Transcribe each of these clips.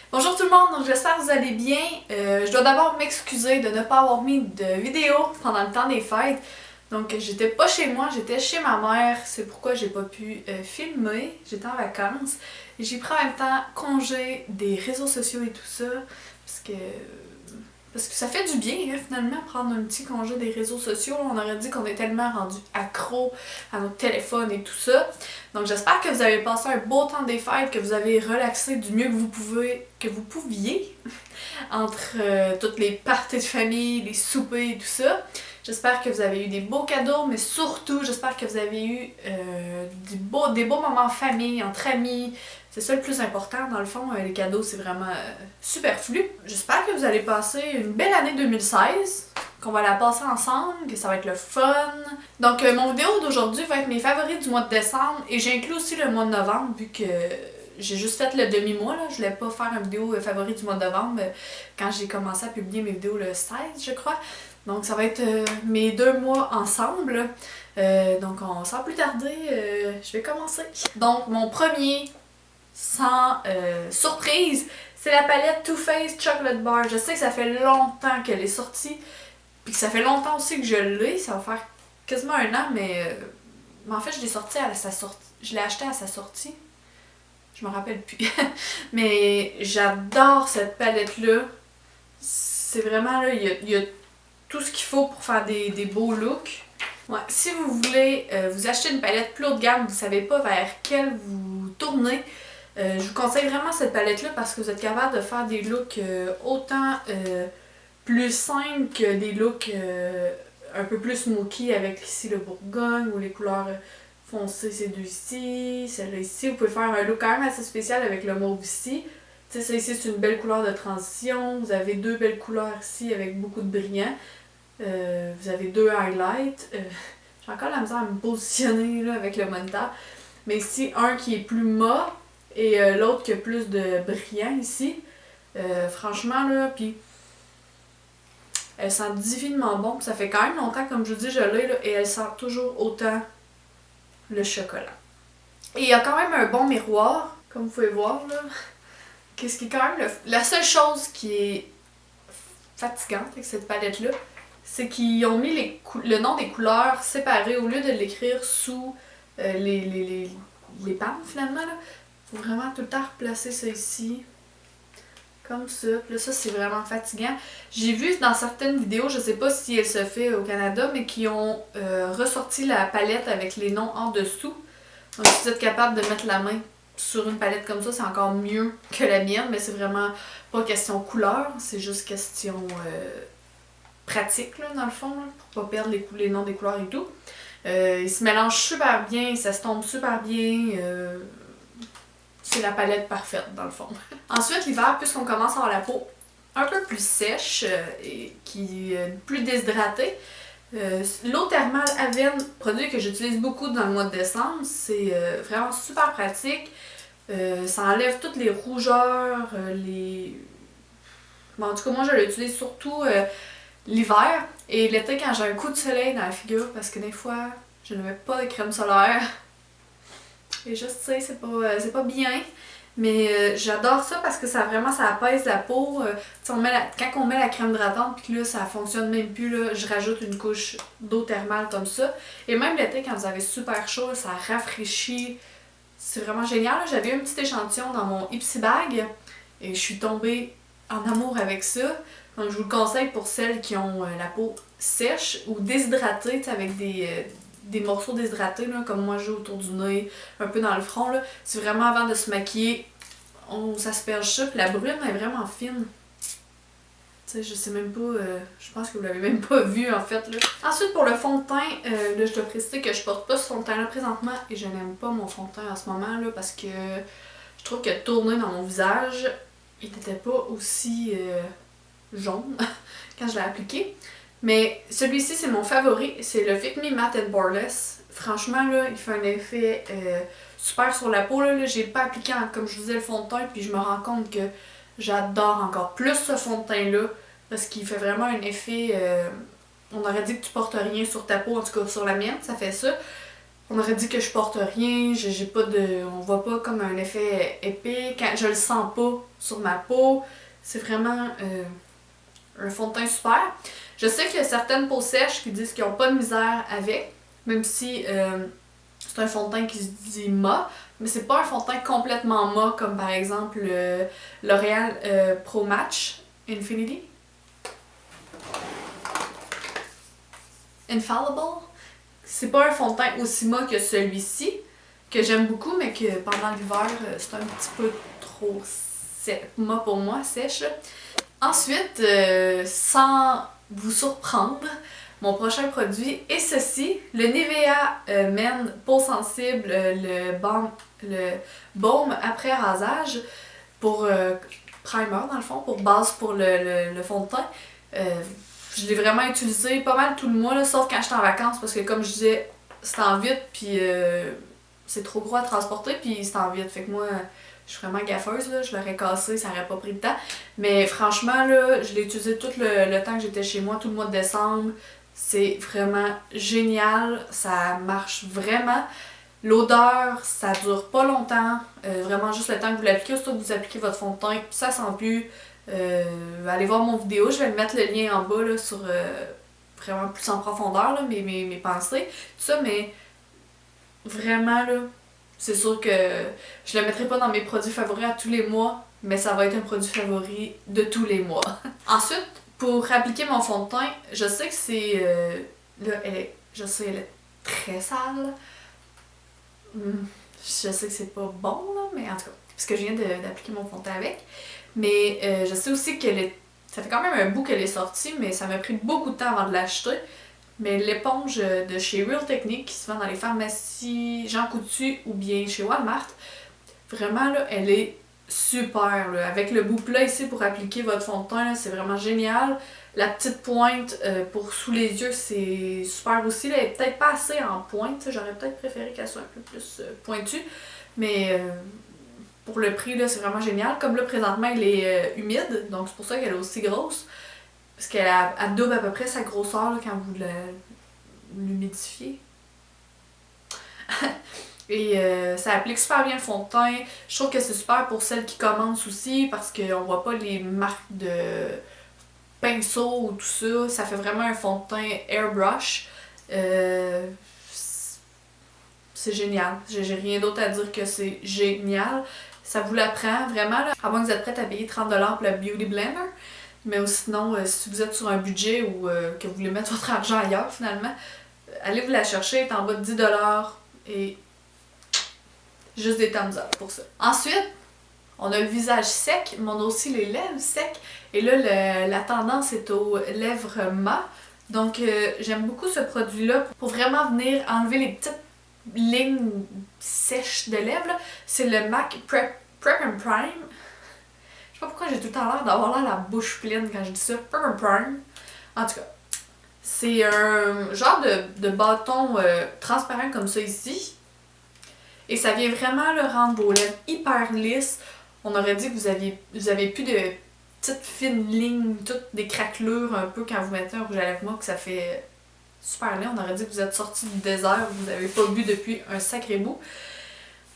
Bonjour tout le monde, j'espère que vous allez bien. Je dois d'abord m'excuser de ne pas avoir mis de vidéo pendant le temps des fêtes. Donc j'étais pas chez moi, j'étais chez ma mère, c'est pourquoi j'ai pas pu filmer, j'étais en vacances. Et j'ai pris en même temps congé des réseaux sociaux et tout ça, parce que parce que ça fait du bien, hein, finalement, prendre un petit congé des réseaux sociaux. On aurait dit qu'on est tellement rendu accro à notre téléphone et tout ça. Donc j'espère que vous avez passé un beau temps des fêtes, que vous avez relaxé du mieux que vous pouviez entre toutes les parties de famille, les soupers et tout ça. J'espère que vous avez eu des beaux cadeaux, mais surtout, j'espère que vous avez eu des beaux moments en famille, entre amis. C'est ça le plus important, dans le fond, les cadeaux, c'est vraiment superflu. J'espère que vous allez passer une belle année 2016, qu'on va la passer ensemble, que ça va être le fun. Donc, mon vidéo d'aujourd'hui va être mes favoris du mois de décembre, et j'inclus aussi le mois de novembre, vu que j'ai juste fait le demi-mois, là. Je voulais pas faire une vidéo favori du mois de novembre quand j'ai commencé à publier mes vidéos le 16, je crois. Donc ça va être mes 2 mois ensemble. Donc sans plus tarder, je vais commencer. Donc mon premier, sans surprise, c'est la palette Too Faced Chocolate Bar. Je sais que ça fait longtemps qu'elle est sortie, puis que ça fait longtemps aussi que je l'ai. Ça va faire quasiment un an, mais en fait je l'ai sorti à sa sortie. Je l'ai acheté à sa sortie. Je me rappelle plus. Mais j'adore cette palette-là. C'est vraiment là, il y a tout ce qu'il faut pour faire des beaux looks. Ouais, si vous voulez vous acheter une palette plus haut de gamme, vous savez pas vers quelle vous tournez, je vous conseille vraiment cette palette-là parce que vous êtes capable de faire des looks autant plus simples que des looks un peu plus smoky avec ici le Bourgogne ou les couleurs foncées, ces deux ici, celle-là ici. Vous pouvez faire un look quand même assez spécial avec le mauve ici. Tu sais, ça ici c'est une belle couleur de transition. Vous avez deux belles couleurs ici avec beaucoup de brillant. Vous avez deux highlights. J'ai encore la misère à me positionner là, avec le moniteur. Mais ici, un qui est plus mat et l'autre qui a plus de brillant ici. Franchement, là, puis elle sent divinement bon. Puis ça fait quand même longtemps, comme je vous dis, je l'ai, là, et elle sent toujours autant le chocolat. Et il y a quand même un bon miroir, comme vous pouvez voir, là. Qu'est-ce qui est quand même la seule chose qui est fatigante avec cette palette-là, c'est qu'ils ont mis le nom des couleurs séparés au lieu de l'écrire sous les pannes finalement. Il faut vraiment tout le temps replacer ça ici. Comme ça. Puis là, ça, c'est vraiment fatigant. J'ai vu dans certaines vidéos, je sais pas si elle se fait au Canada, mais qui ont ressorti la palette avec les noms en dessous. Donc, si vous êtes capable de mettre la main sur une palette comme ça, c'est encore mieux que la mienne, mais c'est vraiment pas question couleur, c'est juste question pratique, là, dans le fond, là, pour pas perdre les noms des couleurs et tout. Ils se mélangent super bien, ça se tombe super bien. C'est la palette parfaite, dans le fond. Ensuite, l'hiver, puisqu'on commence à avoir la peau un peu plus sèche et qui est plus déshydratée, l'eau thermale Avène, produit que j'utilise beaucoup dans le mois de décembre, c'est vraiment super pratique. Ça enlève toutes les rougeurs, Bon, en tout cas, moi, je l'utilise surtout l'hiver et l'été quand j'ai un coup de soleil dans la figure parce que des fois, je ne mets pas de crème solaire. Et juste, tu sais, c'est pas bien. Mais j'adore ça parce que ça apaise la peau. Quand on met la crème hydratante puis que là, ça fonctionne même plus, là, je rajoute une couche d'eau thermale comme ça. Et même l'été, quand vous avez super chaud, ça rafraîchit. C'est vraiment génial. J'avais un petit échantillon dans mon Ipsy Bag et je suis tombée en amour avec ça. Donc, je vous le conseille pour celles qui ont la peau sèche ou déshydratée, avec des morceaux déshydratés, là, comme moi j'ai autour du nez, un peu dans le front. C'est vraiment avant de se maquiller, on s'asperge ça, puis la brune est vraiment fine. Tu sais, je sais même pas, je pense que vous l'avez même pas vu en fait. Là. Ensuite, pour le fond de teint, là, je dois préciser que je porte pas ce fond de teint là présentement et je n'aime pas mon fond de teint en ce moment là, parce que je trouve que tourné dans mon visage, il n'était pas aussi jaune quand je l'ai appliqué. Mais celui-ci, c'est mon favori. C'est le Fit Me Matte and Poreless. Franchement, là, il fait un effet super sur la peau. Là, j'ai pas appliqué, comme je vous disais, le fond de teint. Puis je me rends compte que j'adore encore plus ce fond de teint-là. Parce qu'il fait vraiment un effet... on aurait dit que tu portes rien sur ta peau. En tout cas, sur la mienne, ça fait ça. On aurait dit que je porte rien, j'ai pas de. On voit pas comme un effet épais, quand je le sens pas sur ma peau. C'est vraiment un fond de teint super. Je sais qu'il y a certaines peaux sèches qui disent qu'ils n'ont pas de misère avec, même si c'est un fond de teint qui se dit mat, mais c'est pas un fond de teint complètement mat comme par exemple le L'Oréal Pro Match Infinity. Infallible. C'est pas un fond de teint aussi mat que celui-ci, que j'aime beaucoup, mais que pendant l'hiver, c'est un petit peu trop mat pour moi, sèche. Ensuite, sans vous surprendre, mon prochain produit est ceci, le Nivea Men peau sensible, le baume après rasage pour primer dans le fond, pour base pour le fond de teint. Je l'ai vraiment utilisé pas mal tout le mois, là, sauf quand j'étais en vacances, parce que comme je disais, c'est en vite, puis c'est trop gros à transporter, puis c'est en vite. Fait que moi, je suis vraiment gaffeuse, là, je l'aurais cassé, ça aurait pas pris de temps. Mais franchement, là, je l'ai utilisé tout le temps que j'étais chez moi, tout le mois de décembre. C'est vraiment génial, ça marche vraiment. L'odeur, ça dure pas longtemps, vraiment juste le temps que vous l'appliquez, surtout que vous appliquez votre fond de teint, puis ça sent plus. Allez voir mon vidéo, je vais mettre le lien en bas là, sur vraiment plus en profondeur, là, mes pensées, tout ça, mais vraiment là, c'est sûr que je le mettrai pas dans mes produits favoris à tous les mois, mais ça va être un produit favori de tous les mois. Ensuite, pour appliquer mon fond de teint, je sais que c'est... là, je sais, elle est très sale. Je sais que c'est pas bon, là, mais en tout cas, parce que je viens d'appliquer mon fond de teint avec. Mais je sais aussi que ça fait quand même un bout qu'elle est sortie, mais ça m'a pris beaucoup de temps avant de l'acheter. Mais l'éponge de chez Real Technique, qui se vend dans les pharmacies Jean Coutu ou bien chez Walmart, vraiment, là, elle est super. Là. Avec le bout plat ici pour appliquer votre fond de teint, c'est vraiment génial. La petite pointe pour sous les yeux, c'est super aussi. Là. Elle est peut-être pas assez en pointe. J'aurais peut-être préféré qu'elle soit un peu plus pointue. Mais pour le prix, là, c'est vraiment génial. Comme là, présentement, elle est humide. Donc, c'est pour ça qu'elle est aussi grosse. Parce qu'elle double à peu près sa grosseur là, quand vous l'humidifiez. Et ça applique super bien le fond de teint. Je trouve que c'est super pour celles qui commencent aussi parce qu'on voit pas les marques de pinceau ou tout ça. Ça fait vraiment un fond de teint airbrush. C'est génial. J'ai rien d'autre à dire que c'est génial. Ça vous l'apprend vraiment. Là. À moins que vous êtes prête à payer 30$ pour le Beauty Blender. Mais sinon, si vous êtes sur un budget ou que vous voulez mettre votre argent ailleurs finalement, allez vous la chercher, elle est en bas de 10$ et juste des thumbs up pour ça. Ensuite, on a le visage sec, mais on a aussi les lèvres secs. Et là, la tendance est aux lèvres mat. Donc, j'aime beaucoup ce produit-là pour vraiment venir enlever les petites lignes sèches de lèvres. C'est le MAC Prep and Prime. Je sais pas pourquoi j'ai tout le temps l'air d'avoir la bouche pleine quand je dis ça. Prep and Prime. En tout cas, c'est un genre de bâton transparent comme ça ici. Et ça vient vraiment le rendre vos lèvres hyper lisses. On aurait dit que vous avez plus de petites fines lignes, toutes des craquelures un peu quand vous mettez un rouge à lèvres mat, que ça fait super laid. On aurait dit que vous êtes sorti du désert, vous n'avez pas bu depuis un sacré bout.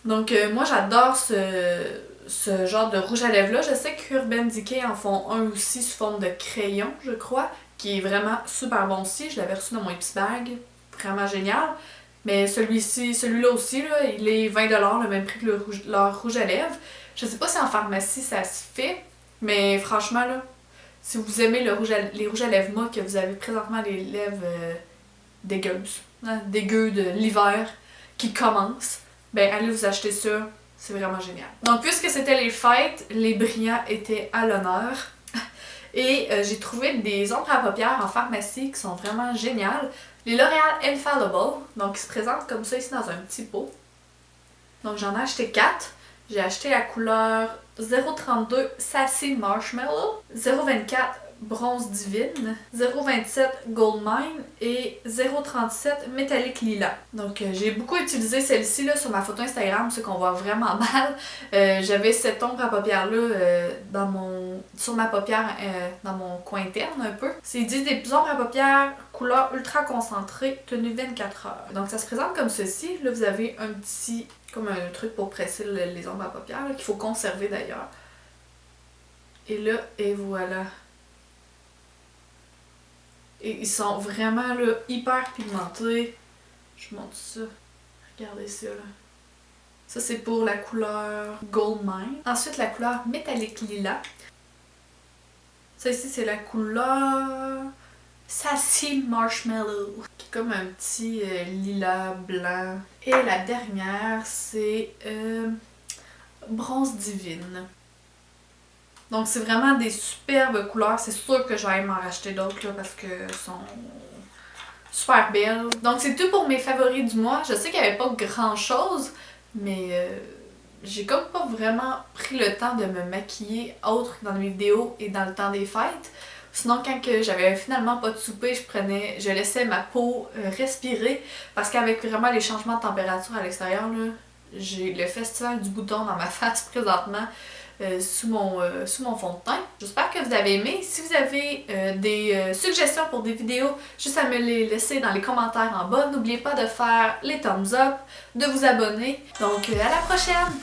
Donc moi j'adore ce genre de rouge à lèvres là. Je sais qu'Urban Decay en font un aussi sous forme de crayon, je crois, qui est vraiment super bon aussi. Je l'avais reçu dans mon Ipsy Bag, vraiment génial. Mais celui-là aussi, là, il est 20$, le même prix que leur rouge à lèvres. Je sais pas si en pharmacie ça se fait, mais franchement, là, si vous aimez les rouges à lèvres mat, que vous avez présentement les lèvres dégueuses, hein, dégueu de l'hiver qui commence, ben allez vous acheter ça, c'est vraiment génial. Donc puisque c'était les fêtes, les brillants étaient à l'honneur. Et j'ai trouvé des ombres à paupières en pharmacie qui sont vraiment géniales. Les L'Oréal Infallible, donc ils se présentent comme ça ici dans un petit pot. Donc j'en ai acheté 4. J'ai acheté la couleur 032 Sassy Marshmallow, 024 Bronze Divine, 0,27 Gold Mine et 0,37 Métallique Lilas. Donc j'ai beaucoup utilisé celle-ci là sur ma photo Instagram, ce qu'on voit vraiment mal. J'avais cette ombre à paupières là sur ma paupière, dans mon coin interne un peu. C'est dit des ombres à paupières couleur ultra concentrée, tenue 24 heures. Donc ça se présente comme ceci. Là vous avez un petit, comme un truc pour presser les ombres à paupières qu'il faut conserver d'ailleurs. Et là, et voilà. Et ils sont vraiment là, hyper pigmentés. Je vous montre ça. Regardez ça là. Ça c'est pour la couleur Gold Mine. Ensuite la couleur Métallique Lilas. Ça ici c'est la couleur Sassy Marshmallow. Qui est comme un petit lilas blanc. Et la dernière c'est Bronze Divine. Donc c'est vraiment des superbes couleurs. C'est sûr que j'aille m'en racheter d'autres là parce que sont super belles. Donc c'est tout pour mes favoris du mois. Je sais qu'il n'y avait pas grand chose, mais j'ai comme pas vraiment pris le temps de me maquiller autre que dans mes vidéos et dans le temps des fêtes. Sinon quand j'avais finalement pas de souper, je laissais ma peau respirer parce qu'avec vraiment les changements de température à l'extérieur, j'ai le festival du bouton dans ma face présentement. Sous mon fond de teint. J'espère que vous avez aimé. Si vous avez des suggestions pour des vidéos, juste à me les laisser dans les commentaires en bas. N'oubliez pas de faire les thumbs up, de vous abonner. Donc à la prochaine!